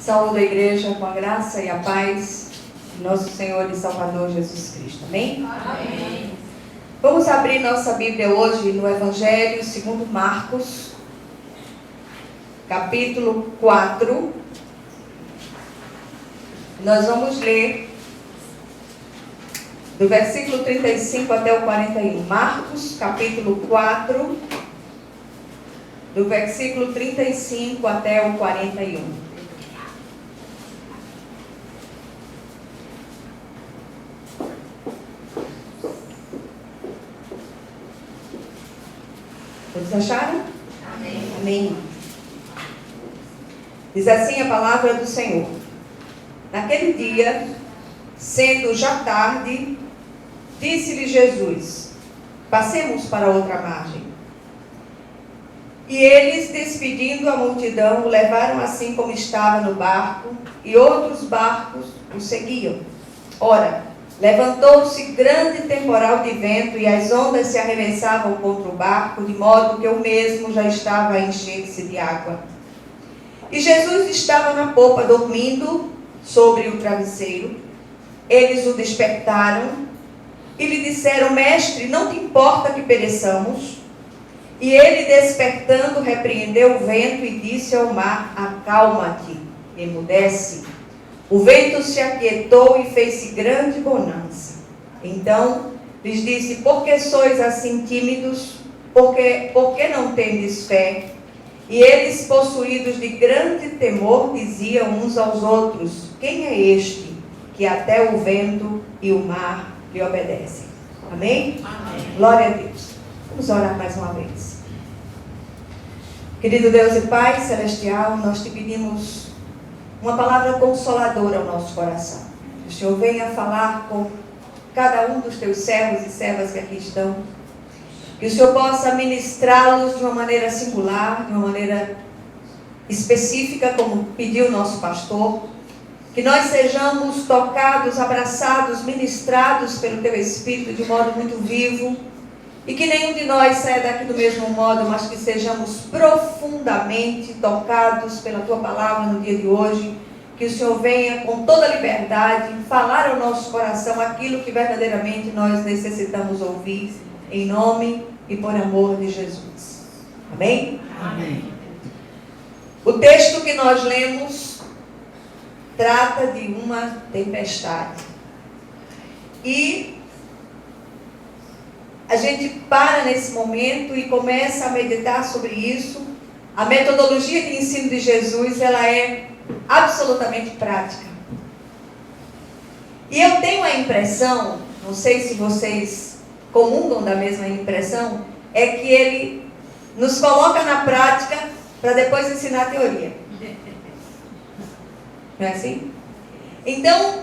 Saúdo a igreja com a graça e a paz de nosso Senhor e Salvador Jesus Cristo. Amém? Amém. Vamos abrir nossa Bíblia hoje no Evangelho segundo Marcos, capítulo 4. Nós vamos ler do versículo 35 até o 41. Marcos, capítulo 4, do versículo 35 até o 41. Todos acharam? Amém. Amém. Diz assim a palavra do Senhor. Naquele dia, sendo já tarde, disse-lhe Jesus: passemos para outra margem. E eles, despedindo a multidão, o levaram assim como estava no barco, e outros barcos o seguiam. Ora, levantou-se grande temporal de vento, e as ondas se arremessavam contra o barco, de modo que o mesmo já estava a encher-se de água. E Jesus estava na popa, dormindo sobre o travesseiro. Eles o despertaram e lhe disseram: Mestre, não te importa que pereçamos? E ele, despertando, repreendeu o vento e disse ao mar: acalma-te, emudece. O vento se aquietou e fez-se grande bonança. Então lhes disse: por que sois assim tímidos? Por que não tendes fé? E eles, possuídos de grande temor, diziam uns aos outros: quem é este que até o vento e o mar lhe obedecem? Amém? Amém. Glória a Deus. Vamos orar mais uma vez. Querido Deus e Pai Celestial, nós te pedimos uma palavra consoladora ao nosso coração. Que o Senhor venha falar com cada um dos teus servos e servas que aqui estão. Que o Senhor possa ministrá-los de uma maneira singular, de uma maneira específica, como pediu o nosso pastor. Que nós sejamos tocados, abraçados, ministrados pelo teu Espírito de modo muito vivo. E que nenhum de nós saia daqui do mesmo modo, mas que sejamos profundamente tocados pela tua palavra no dia de hoje. Que o Senhor venha com toda a liberdade falar ao nosso coração aquilo que verdadeiramente nós necessitamos ouvir, em nome e por amor de Jesus. Amém? Amém. O texto que nós lemos trata de uma tempestade. E a gente para nesse momento e começa a meditar sobre isso. A metodologia de ensino de Jesus, ela é absolutamente prática. E eu tenho a impressão, não sei se vocês comungam da mesma impressão, é que ele nos coloca na prática para depois ensinar a teoria. Não é assim? Então,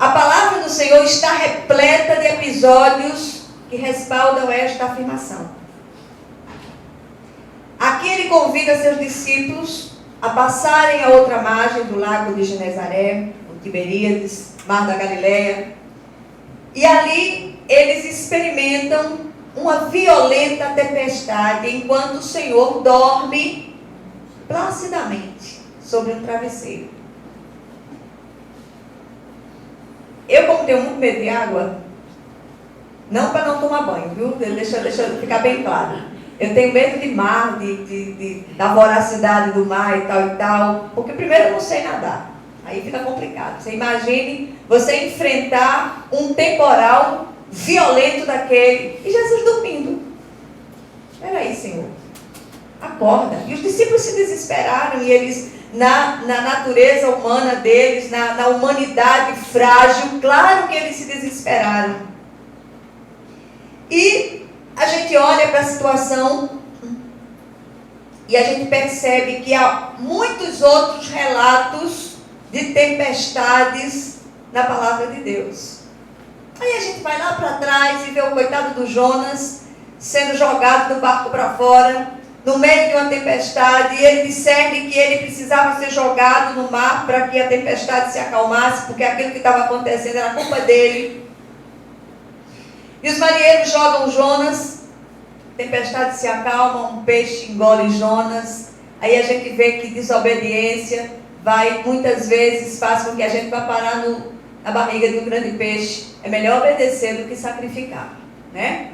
a palavra do Senhor está repleta de episódios que respaldam esta afirmação. Aqui ele convida seus discípulos a passarem a outra margem do lago de Genezaré, o Tiberíades, Mar da Galileia. E ali eles experimentam uma violenta tempestade, enquanto o Senhor dorme placidamente sobre um travesseiro. Eu, como tenho muito medo de água, não para não tomar banho, viu? Deixa eu ficar bem claro. Eu tenho medo de mar, da voracidade do mar e tal, porque primeiro eu não sei nadar. Aí fica complicado. Você imagine você enfrentar um temporal violento daquele e Jesus dormindo. Peraí, Senhor, acorda. E os discípulos se desesperaram e eles, na natureza humana deles, na humanidade frágil, claro que eles se desesperaram. E a gente olha para a situação e a gente percebe que há muitos outros relatos de tempestades na palavra de Deus. Aí a gente vai lá para trás e vê o coitado do Jonas sendo jogado do barco para fora, no meio de uma tempestade, e ele discerne que ele precisava ser jogado no mar para que a tempestade se acalmasse, porque aquilo que estava acontecendo era culpa dele. E os marinheiros jogam Jonas, a tempestade se acalma, um peixe engole Jonas. Aí a gente vê que desobediência, muitas vezes faz com que a gente vá parar na barriga de um grande peixe. É melhor obedecer do que sacrificar, né?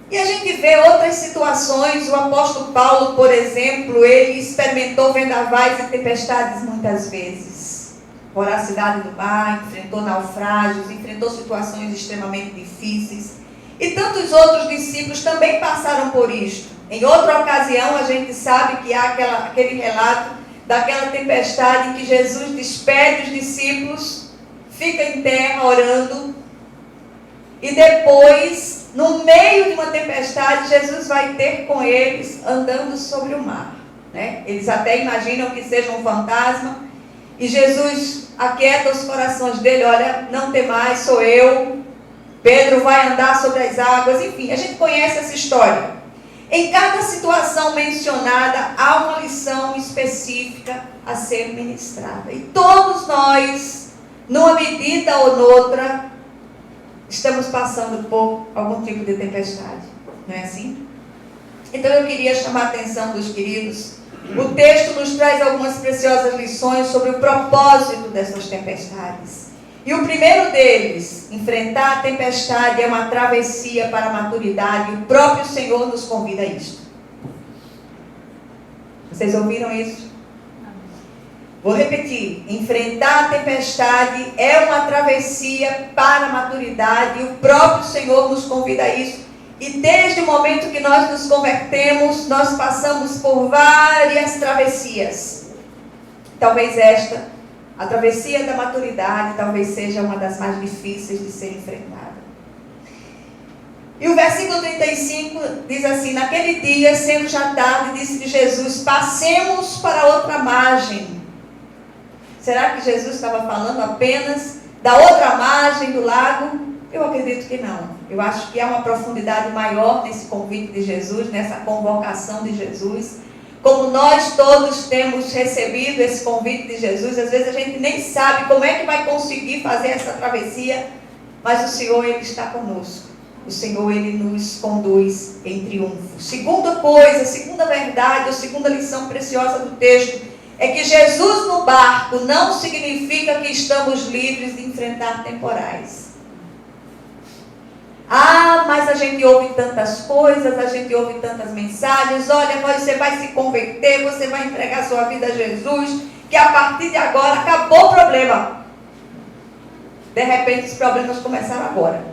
E a gente vê outras situações. O apóstolo Paulo, por exemplo, ele experimentou vendavais e tempestades muitas vezes. Voracidade do mar, enfrentou naufrágios, enfrentou situações extremamente difíceis. E tantos outros discípulos também passaram por isto. Em outra ocasião, a gente sabe que há aquele relato daquela tempestade em que Jesus despede os discípulos, fica em terra orando, e depois, no meio de uma tempestade, Jesus vai ter com eles andando sobre o mar, né? Eles até imaginam que seja um fantasma, e Jesus aquieta os corações dele: olha, não temais, sou eu. Pedro vai andar sobre as águas. Enfim, a gente conhece essa história. Em cada situação mencionada, há uma lição específica a ser ministrada. E todos nós, numa medida ou noutra, estamos passando por algum tipo de tempestade. Não é assim? Então eu queria chamar a atenção dos queridos. O texto nos traz algumas preciosas lições sobre o propósito dessas tempestades. E o primeiro deles, enfrentar a tempestade, é uma travessia para a maturidade. E o próprio Senhor nos convida a isto. Vocês ouviram isso? Vou repetir. Enfrentar a tempestade é uma travessia para a maturidade. E o próprio Senhor nos convida a isso. E desde o momento que nós nos convertemos, nós passamos por várias travessias. Talvez esta, a travessia da maturidade, talvez seja uma das mais difíceis de ser enfrentada. E o versículo 35 diz assim: naquele dia, sendo já tarde, disse-lhe Jesus: passemos para outra margem. Será que Jesus estava falando apenas da outra margem do lago? Eu acredito que não. Eu acho que há uma profundidade maior nesse convite de Jesus, nessa convocação de Jesus. Como nós todos temos recebido esse convite de Jesus, às vezes a gente nem sabe como é que vai conseguir fazer essa travessia, mas o Senhor, Ele está conosco. O Senhor, Ele nos conduz em triunfo. Segunda coisa, segunda verdade, ou segunda lição preciosa do texto, é que Jesus no barco não significa que estamos livres de enfrentar temporais. Ah, mas a gente ouve tantas coisas, a gente ouve tantas mensagens. Olha, você vai se converter, você vai entregar sua vida a Jesus, que a partir de agora acabou o problema. De repente os problemas começaram agora,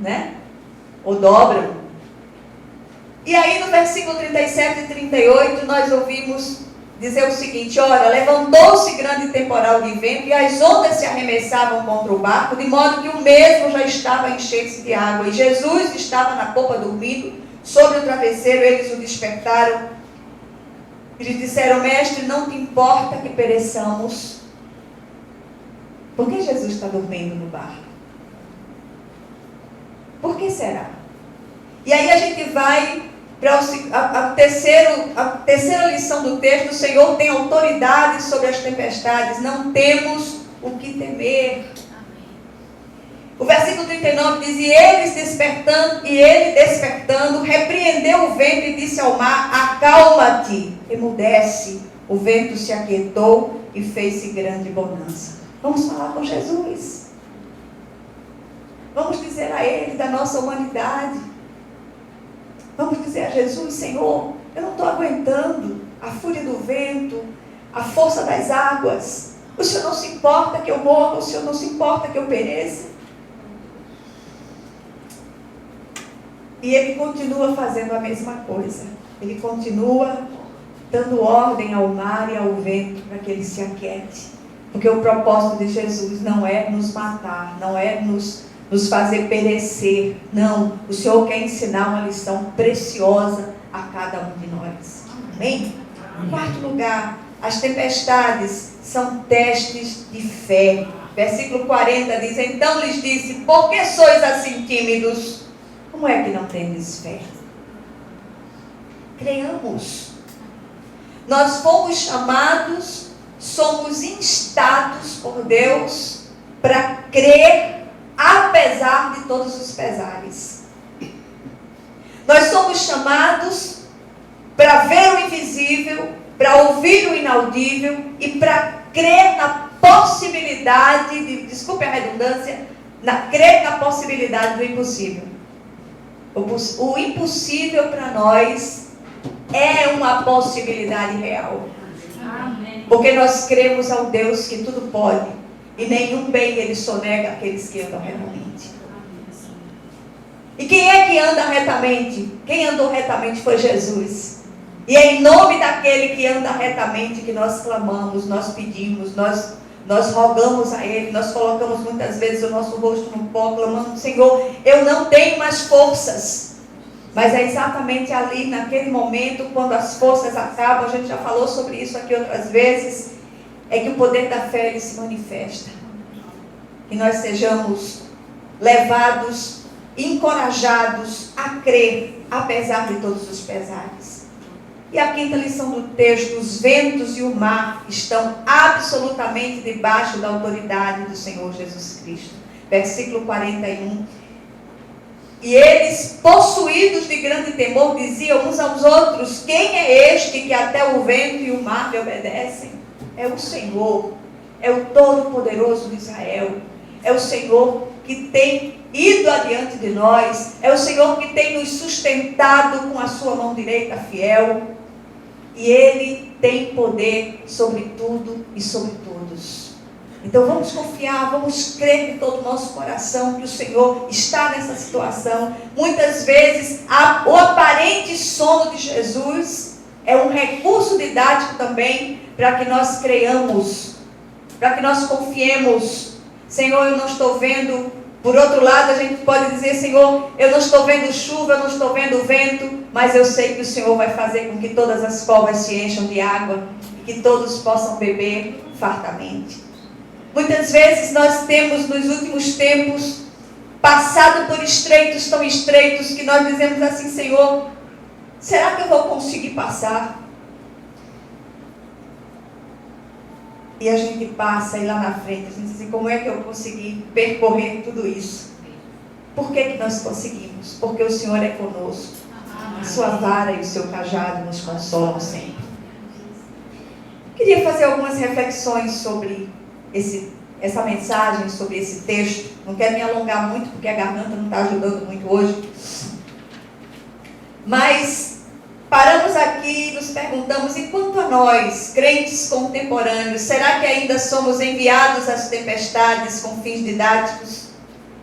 né? Ou dobram. E aí no versículo 37 e 38 nós ouvimos dizer o seguinte: ora, levantou-se grande temporal de vento e as ondas se arremessavam contra o barco, de modo que o mesmo já estava a encher-se de água. E Jesus estava na popa dormindo, sobre o travesseiro. Eles o despertaram e lhe disseram: mestre, não te importa que pereçamos? Por que Jesus está dormindo no barco? Por que será? E aí a gente vai para a terceira lição do texto. O Senhor tem autoridade sobre as tempestades. Não temos o que temer. O versículo 39 diz: e ele despertando, repreendeu o vento e disse ao mar: acalma-te, emudece. O vento se aquietou e fez-se grande bonança. Vamos falar com Jesus. Vamos dizer a Ele da nossa humanidade. Vamos dizer a Jesus: Senhor, eu não estou aguentando a fúria do vento, a força das águas. O Senhor não se importa que eu morra, o Senhor não se importa que eu pereça. E Ele continua fazendo a mesma coisa. Ele continua dando ordem ao mar e ao vento para que ele se aquiete. Porque o propósito de Jesus não é nos matar, não é nos fazer perecer. Não, o Senhor quer ensinar uma lição preciosa a cada um de nós. Amém? Em quarto lugar, as tempestades são testes de fé. Versículo 40 diz: então lhes disse: por que sois assim tímidos? Como é que não tendes fé? Creiamos. Nós fomos chamados, somos instados por Deus para crer, apesar de todos os pesares. Nós somos chamados para ver o invisível, para ouvir o inaudível e para crer na possibilidade, desculpe a redundância, crer na possibilidade do impossível. O impossível para nós é uma possibilidade real. Amém. Porque nós cremos ao Deus que tudo pode e nenhum bem ele sonega àqueles que andam retamente. E quem é que anda retamente? Quem andou retamente foi Jesus. E é em nome daquele que anda retamente que nós clamamos, nós pedimos, nós rogamos a Ele, nós colocamos muitas vezes o nosso rosto no pó, clamando: Senhor, eu não tenho mais forças. Mas é exatamente ali, naquele momento, quando as forças acabam, a gente já falou sobre isso aqui outras vezes, é que o poder da fé ele se manifesta. Que nós sejamos levados, encorajados a crer, apesar de todos os pesares. E a quinta lição do texto: os ventos e o mar estão absolutamente debaixo da autoridade do Senhor Jesus Cristo. Versículo 41. E eles, possuídos de grande temor, diziam uns aos outros: quem é este que até o vento e o mar lhe obedecem? É o Senhor, é o Todo-Poderoso de Israel, é o Senhor que tem ido adiante de nós, é o Senhor que tem nos sustentado com a sua mão direita fiel, e Ele tem poder sobre tudo e sobre todos. Então vamos confiar, vamos crer de todo o nosso coração que o Senhor está nessa situação. Muitas vezes o aparente sono de Jesus é um recurso didático também para que nós creiamos, para que nós confiemos. Senhor, eu não estou vendo. Por outro lado, a gente pode dizer: Senhor, eu não estou vendo chuva, eu não estou vendo vento, mas eu sei que o Senhor vai fazer com que todas as covas se encham de água e que todos possam beber fartamente. Muitas vezes nós temos, nos últimos tempos, passado por estreitos tão estreitos que nós dizemos assim: Senhor, será que eu vou conseguir passar? E a gente passa e lá na frente a gente diz assim: como é que eu consegui percorrer tudo isso? Por que nós conseguimos? Porque o Senhor é conosco. A sua vara e o seu cajado nos consolam sempre. Queria fazer algumas reflexões sobre essa mensagem, sobre esse texto. Não quero me alongar muito porque a garganta não está ajudando muito hoje. Mas paramos aqui e nos perguntamos: e quanto a nós, crentes contemporâneos, será que ainda somos enviados às tempestades com fins didáticos?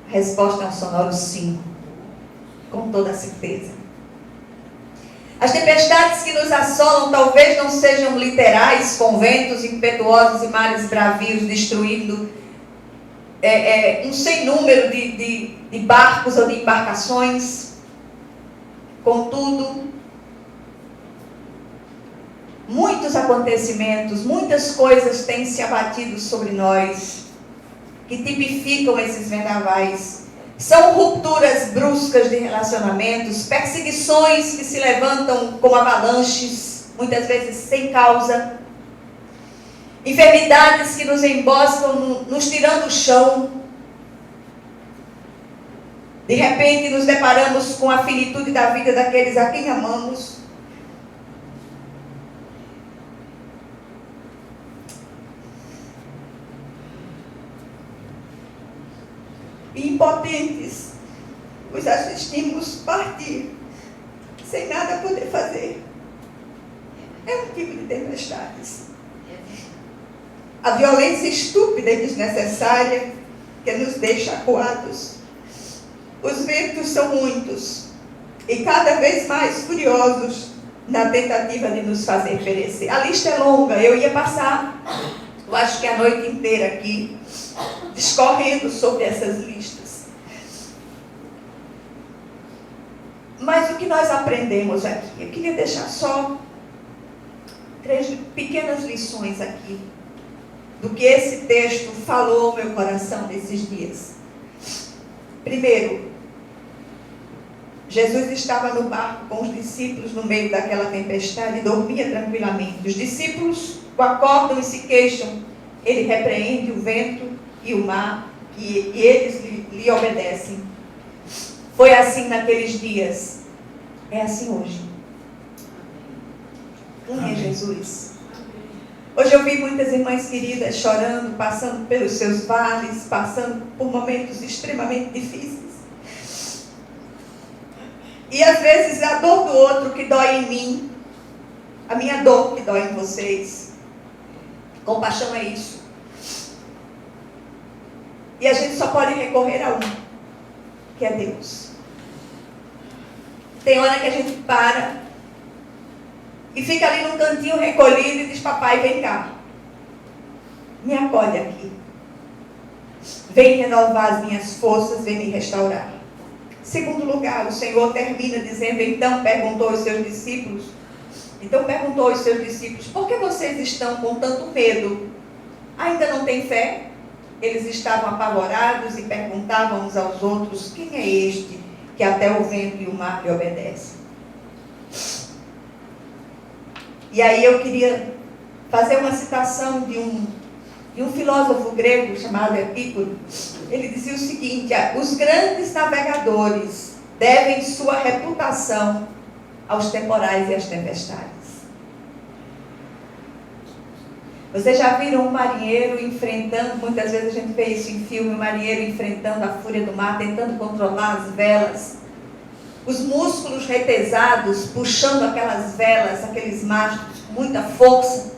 A resposta é um sonoro sim, com toda certeza. As tempestades que nos assolam talvez não sejam literais, com ventos impetuosos e mares bravios destruindo um sem número de barcos ou de embarcações. Contudo, muitos acontecimentos, muitas coisas têm se abatido sobre nós, que tipificam esses vendavais. São rupturas bruscas de relacionamentos, perseguições que se levantam como avalanches, muitas vezes sem causa, enfermidades que nos emboscam, nos tirando o chão. De repente nos deparamos com a finitude da vida daqueles a quem amamos. E impotentes, os assistimos partir, sem nada poder fazer. É um tipo de tempestades. A violência estúpida e desnecessária que nos deixa acuados. Os ventos são muitos e cada vez mais furiosos na tentativa de nos fazer perecer. A lista é longa, eu ia passar, eu acho que a noite inteira aqui, discorrendo sobre essas listas. Mas o que nós aprendemos aqui? Eu queria deixar só 3 pequenas lições aqui, do que esse texto falou ao meu coração nesses dias. Primeiro, Jesus estava no barco com os discípulos no meio daquela tempestade e dormia tranquilamente. Os discípulos o acordam e se queixam. Ele repreende o vento e o mar e eles lhe obedecem. Foi assim naqueles dias. É assim hoje. Quem é Jesus? Hoje eu vi muitas irmãs queridas chorando, passando pelos seus vales, passando por momentos extremamente difíceis. E às vezes a dor do outro que dói em mim, a minha dor que dói em vocês. Compaixão é isso. E a gente só pode recorrer a um, que é Deus. Tem hora que a gente para e fica ali num cantinho recolhido e diz: papai, vem cá. Me acolhe aqui. Vem renovar as minhas forças, vem me restaurar. Segundo lugar, o Senhor termina dizendo: então perguntou aos seus discípulos, por que vocês estão com tanto medo? Ainda não têm fé? Eles estavam apavorados e perguntavam uns aos outros: quem é este que até o vento e o mar lhe obedecem? E aí eu queria fazer uma citação de um filósofo grego chamado Epicuro. Ele dizia o seguinte: os grandes navegadores devem sua reputação aos temporais e às tempestades. Vocês já viram um marinheiro enfrentando, muitas vezes a gente vê isso em filme, um marinheiro enfrentando a fúria do mar, tentando controlar as velas, os músculos retesados, puxando aquelas velas, aqueles mastros com muita força.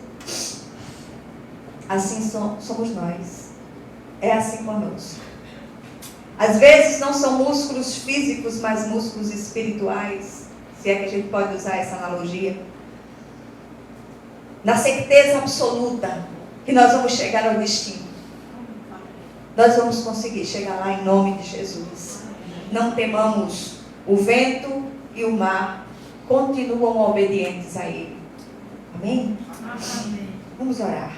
Assim somos nós. É assim conosco. Às vezes não são músculos físicos, mas músculos espirituais, se é que a gente pode usar essa analogia. Na certeza absoluta que nós vamos chegar ao destino. Nós vamos conseguir chegar lá em nome de Jesus. Não temamos. O vento e o mar continuam obedientes a Ele. Amém? Amém. Vamos orar.